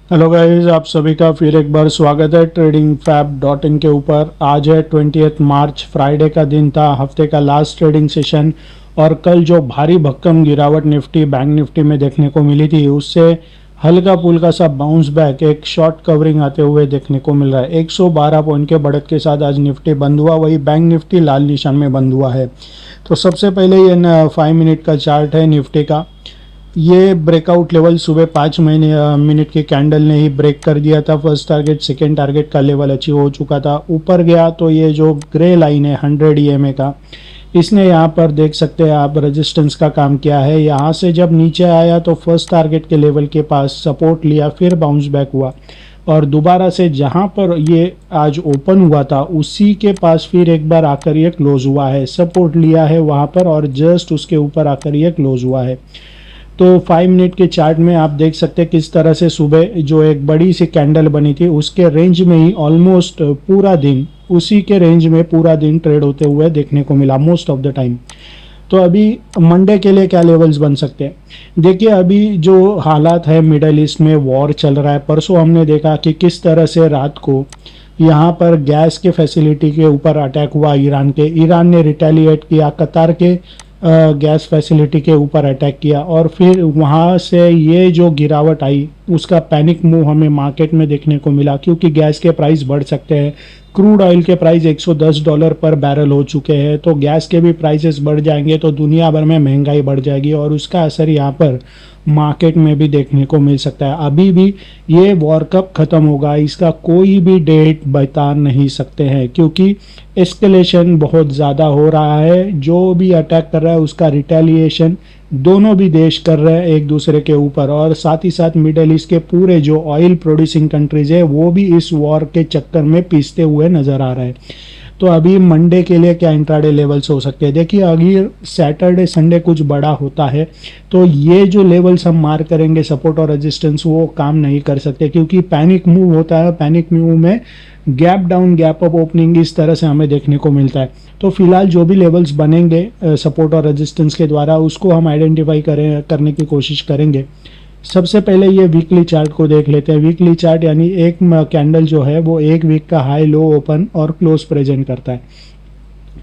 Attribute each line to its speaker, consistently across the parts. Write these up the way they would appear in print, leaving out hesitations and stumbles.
Speaker 1: Hello guys, आप सभी का फिर एक बार स्वागत है ट्रेडिंग फैब डॉट इन के ऊपर। आज है 20 मार्च, फ्राइडे का दिन था, हफ्ते का लास्ट ट्रेडिंग सेशन। और कल जो भारी भक्कम गिरावट निफ्टी बैंक निफ्टी में देखने को मिली थी, उससे हल्का फुल्का सा बाउंस बैक, एक शॉर्ट कवरिंग आते हुए देखने को मिल रहा है। 112 पॉइंट के बढ़त के साथ आज निफ्टी बंद हुआ, वही बैंक निफ्टी लाल निशान में बंद हुआ है। तो सबसे पहले ये 5 मिनट का चार्ट है निफ्टी का। ये ब्रेकआउट लेवल सुबह 5 मिनट के कैंडल ने ही ब्रेक कर दिया था। फर्स्ट टारगेट सेकेंड टारगेट का लेवल अचीव हो चुका था, ऊपर गया तो ये जो ग्रे लाइन है 100 ईएमए का, इसने यहाँ पर देख सकते हैं आप रेजिस्टेंस का काम किया है। यहाँ से जब नीचे आया तो फर्स्ट टारगेट के लेवल के पास सपोर्ट लिया, फिर बाउंस बैक हुआ और दोबारा से जहाँ पर ये आज ओपन हुआ था उसी के पास फिर एक बार आकर ये क्लोज हुआ है। सपोर्ट लिया है वहाँ पर और जस्ट उसके ऊपर आकर ये क्लोज हुआ है। तो 5 मिनट के चार्ट में आप देख सकते हैं किस तरह से सुबह जो एक बड़ी सी कैंडल बनी थी उसके रेंज में ही ऑलमोस्ट पूरा दिन, उसी के रेंज में पूरा दिन ट्रेड होते हुए देखने को मिला मोस्ट ऑफ द टाइम। तो अभी मंडे के लिए क्या लेवल्स बन सकते हैं? देखिए, अभी जो हालात है, मिडल ईस्ट में वॉर चल रहा है। परसों हमने देखा कि किस तरह से रात को यहाँ पर गैस के फैसिलिटी के ऊपर अटैक हुआ ईरान ने रिटेलिएट किया, कतार के गैस फैसिलिटी के ऊपर अटैक किया और फिर वहाँ से ये जो गिरावट आई उसका पैनिक मूव हमें मार्केट में देखने को मिला, क्योंकि गैस के प्राइस बढ़ सकते हैं। क्रूड ऑयल के प्राइस $110 पर बैरल हो चुके हैं, तो गैस के भी प्राइसेस बढ़ जाएंगे तो दुनिया भर में महंगाई बढ़ जाएगी और उसका असर यहाँ पर मार्केट में भी देखने को मिल सकता है। अभी भी ये वॉर कब ख़त्म होगा इसका कोई भी डेट बता नहीं सकते हैं, क्योंकि एस्केलेशन बहुत ज़्यादा हो रहा है। जो भी अटैक कर रहा है उसका रिटेलिएशन दोनों भी देश कर रहे हैं एक दूसरे के ऊपर, और साथ ही साथ मिडल ईस्ट के पूरे जो ऑयल प्रोड्यूसिंग कंट्रीज है वो भी इस वॉर के चक्कर में पीसते हुए नजर आ रहे हैं। तो अभी मंडे के लिए क्या इंट्राडे लेवल्स हो सकते हैं? देखिए, अगर सैटरडे संडे कुछ बड़ा होता है तो ये जो लेवल्स हम मार करेंगे सपोर्ट और रेजिस्टेंस, वो काम नहीं कर सकते, क्योंकि पैनिक मूव होता है। पैनिक मूव में gap down gap up opening इस तरह से हमें देखने को मिलता है। तो फिलहाल जो भी लेवल्स बनेंगे सपोर्ट और रेजिस्टेंस के द्वारा, उसको हम आइडेंटिफाई करने की कोशिश करेंगे। सबसे पहले ये वीकली चार्ट को देख लेते हैं। वीकली चार्ट यानी एक कैंडल जो है वो एक वीक का हाई लो ओपन और क्लोज प्रेजेंट करता है।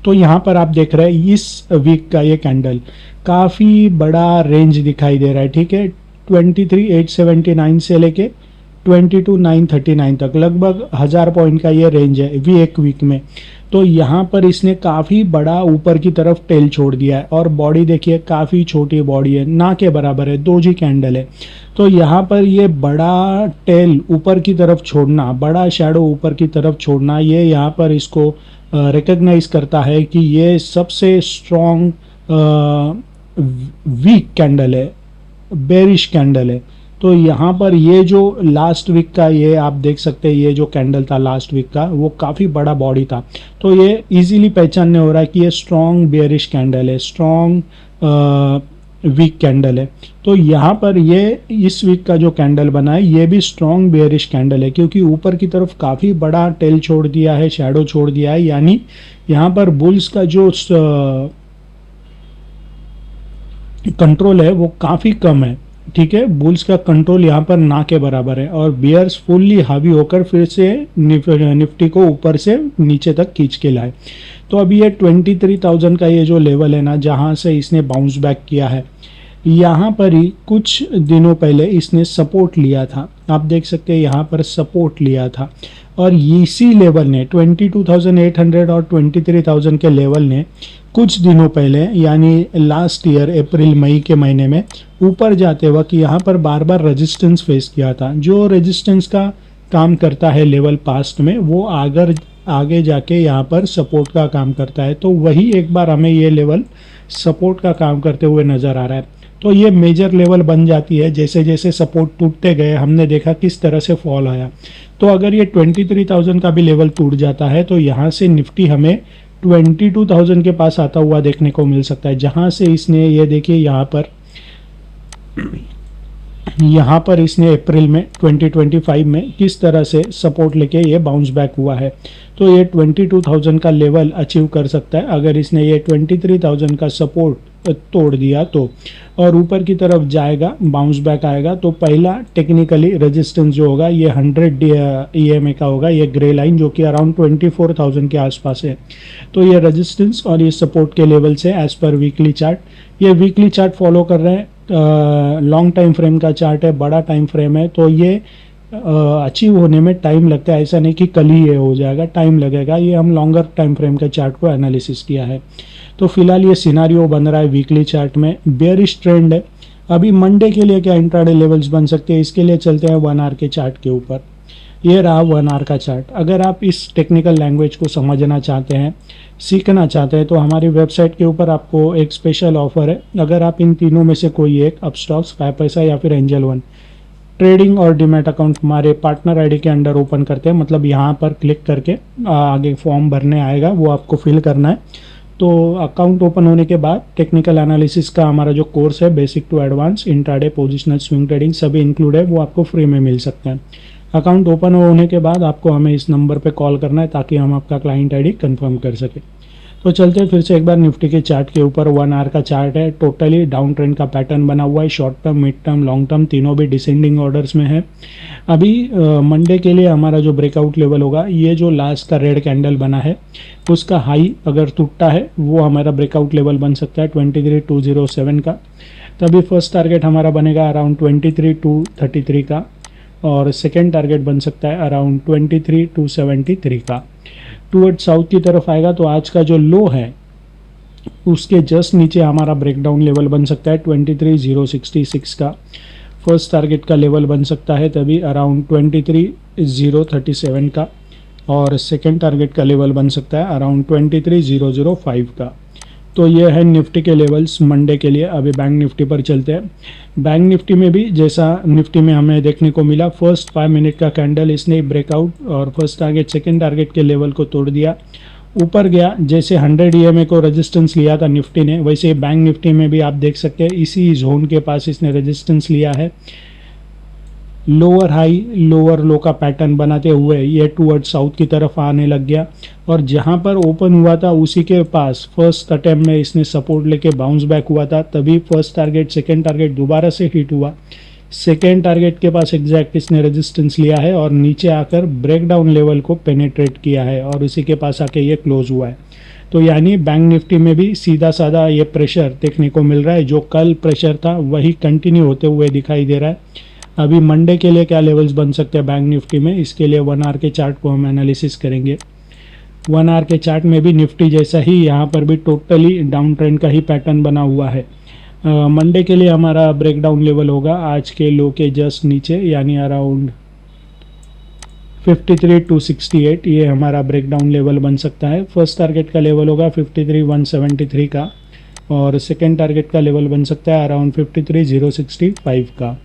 Speaker 1: तो यहाँ पर आप देख रहे हैं इस वीक का ये कैंडल काफ़ी बड़ा रेंज दिखाई दे रहा है, ठीक है। 23,879 से लेके 22,939 तक लगभग 1000 पॉइंट का ये रेंज है एक वीक में। तो यहाँ पर इसने काफ़ी बड़ा ऊपर की तरफ टेल छोड़ दिया है और बॉडी देखिए काफ़ी छोटी बॉडी है, ना के बराबर है, दो जी कैंडल है। तो यहाँ पर ये बड़ा टेल ऊपर की तरफ छोड़ना, बड़ा शैडो ऊपर की तरफ छोड़ना, ये यहाँ पर इसको रिकग्नाइज करता है कि ये सबसे स्ट्रॉन्ग वीक कैंडल है, बेरिश कैंडल है। तो यहाँ पर ये जो लास्ट वीक का ये आप देख सकते हैं, ये जो कैंडल था लास्ट वीक का वो काफ़ी बड़ा बॉडी था। तो ये इजीली पहचानने हो रहा है कि ये स्ट्रॉन्ग बेयरिश कैंडल है, स्ट्रॉन्ग वीक कैंडल है। तो यहाँ पर ये इस वीक का जो कैंडल बना है ये भी स्ट्रॉन्ग बेयरिश कैंडल है, क्योंकि ऊपर की तरफ काफ़ी बड़ा टेल छोड़ दिया है, शैडो छोड़ दिया है। यानी यहाँ पर बुल्स का जो कंट्रोल है वो काफ़ी कम है, ठीक है। बुल्स का कंट्रोल यहाँ पर ना के बराबर है और बियर्स फुल्ली हावी होकर फिर से निफ्टी को ऊपर से नीचे तक खींच के लाए। तो अभी ये 23,000 का ये जो लेवल है ना, जहाँ से इसने बाउंस बैक किया है, यहाँ पर ही कुछ दिनों पहले इसने सपोर्ट लिया था। आप देख सकते हैं यहाँ पर सपोर्ट लिया था और इसी लेवल ने 22,800 और 23,000 के लेवल ने कुछ दिनों पहले यानी लास्ट ईयर अप्रैल मई के महीने में ऊपर जाते वक्त यहाँ पर बार बार रेजिस्टेंस फेस किया था। जो रेजिस्टेंस का काम करता है लेवल पास्ट में, वो आगे जाके यहाँ पर सपोर्ट का काम करता है। तो वही एक बार हमें ये लेवल सपोर्ट का काम करते हुए नज़र आ रहा है। तो ये मेजर लेवल बन जाती है। जैसे जैसे सपोर्ट टूटते गए हमने देखा किस तरह से फॉल आया। तो अगर ये 23,000 का भी लेवल टूट जाता है तो यहाँ से निफ्टी हमें 22,000 के पास आता हुआ देखने को मिल सकता है, जहाँ से इसने ये देखिए यहाँ पर यहाँ पर इसने अप्रैल में 2025 में किस तरह से सपोर्ट लेके ये बाउंस बैक हुआ है। तो ये 22,000 का लेवल अचीव कर सकता है अगर इसने ये 23,000 का सपोर्ट तोड़ दिया तो, और ऊपर की तरफ जाएगा, बाउंस बैक आएगा। तो पहला टेक्निकली रेजिस्टेंस जो होगा ये 100 EMA का होगा, ये ग्रे लाइन जो कि अराउंड 24,000 के आसपास है। तो ये रेजिस्टेंस और ये सपोर्ट के लेवल से एज पर वीकली चार्ट, ये वीकली चार्ट फॉलो कर रहे हैं। लॉन्ग टाइम फ्रेम का चार्ट है, बड़ा टाइम फ्रेम है, तो ये अचीव होने में टाइम लगता है। ऐसा नहीं कि कल ही ये हो जाएगा, टाइम लगेगा। ये हम लॉन्गर टाइम फ्रेम के चार्ट को एनालिसिस किया है। तो फिलहाल ये सिनारियो बन रहा है वीकली चार्ट में, बेयरिश ट्रेंड है। अभी मंडे के लिए क्या इंट्राडे लेवल्स बन सकते हैं, इसके लिए चलते हैं 1 आवर के चार्ट के ऊपर। ये रहा 1 आवर का चार्ट। अगर आप इस टेक्निकल लैंग्वेज को समझना चाहते हैं, सीखना चाहते हैं, तो हमारी वेबसाइट के ऊपर आपको एक स्पेशल ऑफर है। अगर आप इन तीनों में से कोई एक, अपस्टॉक्स, 5 पैसा या फिर एंजल वन, ट्रेडिंग और डीमैट अकाउंट हमारे पार्टनर आईडी के अंडर ओपन करते हैं, मतलब यहाँ पर क्लिक करके आगे फॉर्म भरने आएगा, वो आपको फिल करना है। तो अकाउंट ओपन होने के बाद टेक्निकल एनालिसिस का हमारा जो कोर्स है, basic to advance, intraday, positional, swing trading, सभी इंक्लूड है, वो आपको फ्री में मिल सकते हैं। अकाउंट ओपन होने के बाद आपको हमें इस नंबर पे कॉल करना है ताकि हम आपका क्लाइंट आईडी कंफर्म कर सकें। तो चलते हैं फिर से एक बार निफ्टी के चार्ट के ऊपर। 1 आवर का चार्ट है, टोटली डाउन ट्रेंड का पैटर्न बना हुआ है। Short term, mid term, long term तीनों भी डिसेंडिंग ऑर्डर्स में है। अभी मंडे के लिए हमारा जो ब्रेकआउट लेवल होगा, ये जो लास्ट का रेड कैंडल बना है उसका हाई अगर टूटता है वो हमारा ब्रेकआउट लेवल बन सकता है 23,207 का। तभी फर्स्ट टारगेट हमारा बनेगा अराउंड 23,233 का, और सेकेंड टारगेट बन सकता है अराउंड 23,273 का। टूवर्ड साउथ की तरफ आएगा तो आज का जो लो है उसके जस्ट नीचे हमारा ब्रेकडाउन लेवल बन सकता है 23,066 का। फर्स्ट टारगेट का लेवल बन सकता है तभी अराउंड 23,037 का, और सेकेंड टारगेट का लेवल बन सकता है अराउंड 23,005 का। तो ये है निफ्टी के लेवल्स मंडे के लिए। अभी बैंक निफ्टी पर चलते हैं। बैंक निफ्टी में भी जैसा निफ्टी में हमें देखने को मिला, फर्स्ट 5 मिनट का कैंडल इसने ब्रेकआउट और फर्स्ट टारगेट सेकेंड टारगेट के लेवल को तोड़ दिया, ऊपर गया। जैसे 100 EMA को रेजिस्टेंस लिया था निफ्टी ने, वैसे बैंक निफ्टी में भी आप देख सकते हैं इसी जोन के पास इसने रेजिस्टेंस लिया है। लोअर हाई लोअर लो का पैटर्न बनाते हुए ये टूवर्ड साउथ की तरफ आने लग गया, और जहां पर ओपन हुआ था उसी के पास फर्स्ट अटेम्प्ट में इसने सपोर्ट लेके बाउंस बैक हुआ था। तभी फर्स्ट टारगेट सेकेंड टारगेट दोबारा से हिट हुआ। सेकेंड टारगेट के पास एग्जैक्ट इसने रेजिस्टेंस लिया है और नीचे आकर ब्रेकडाउन लेवल को पेनिट्रेट किया है, और उसी के पास आके ये क्लोज हुआ है। तो यानी बैंक निफ्टी में भी सीधा साधा ये प्रेशर देखने को मिल रहा है। जो कल प्रेशर था वही कंटिन्यू होते हुए दिखाई दे रहा है। अभी मंडे के लिए क्या लेवल्स बन सकते हैं बैंक निफ्टी में, इसके लिए 1 आवर के चार्ट को हम एनालिसिस करेंगे। 1 आवर के चार्ट में भी निफ्टी जैसा ही यहाँ पर भी टोटली डाउन ट्रेंड का ही पैटर्न बना हुआ है। मंडे के लिए हमारा ब्रेकडाउन लेवल होगा आज के लो के जस्ट नीचे, यानी अराउंड 53,268, ये हमारा ब्रेकडाउन लेवल बन सकता है। फर्स्ट टारगेट का लेवल होगा 53,173 का, और सेकेंड टारगेट का लेवल बन सकता है अराउंड 53,065 का।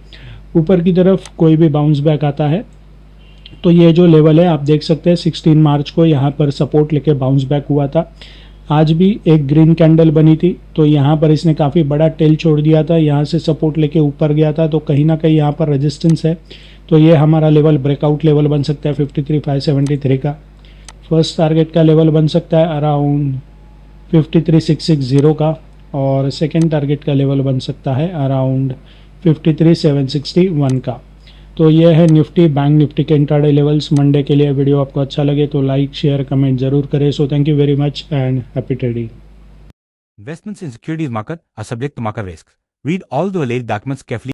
Speaker 1: ऊपर की तरफ कोई भी बाउंस बैक आता है तो ये जो लेवल है आप देख सकते हैं 16 मार्च को यहाँ पर सपोर्ट लेके बाउंस बैक हुआ था। आज भी एक ग्रीन कैंडल बनी थी, तो यहाँ पर इसने काफ़ी बड़ा टेल छोड़ दिया था, यहाँ से सपोर्ट लेके ऊपर गया था, तो कहीं ना कहीं यहाँ पर रेजिस्टेंस है। तो ये हमारा लेवल ब्रेकआउट लेवल बन सकता है 53,573 का। फर्स्ट टारगेट का लेवल बन सकता है अराउंड 53,660 का, और सेकेंड टारगेट का लेवल बन सकता है अराउंड 53,761 का। तो ये है निफ्टी बैंक निफ्टी के इंट्राडे लेवल्स मंडे के लिए। वीडियो आपको अच्छा लगे तो लाइक शेयर कमेंट जरूर करें। So thank you very much and happy trading.
Speaker 2: Investments in securities market are subject to market risks. Read all the related documents carefully.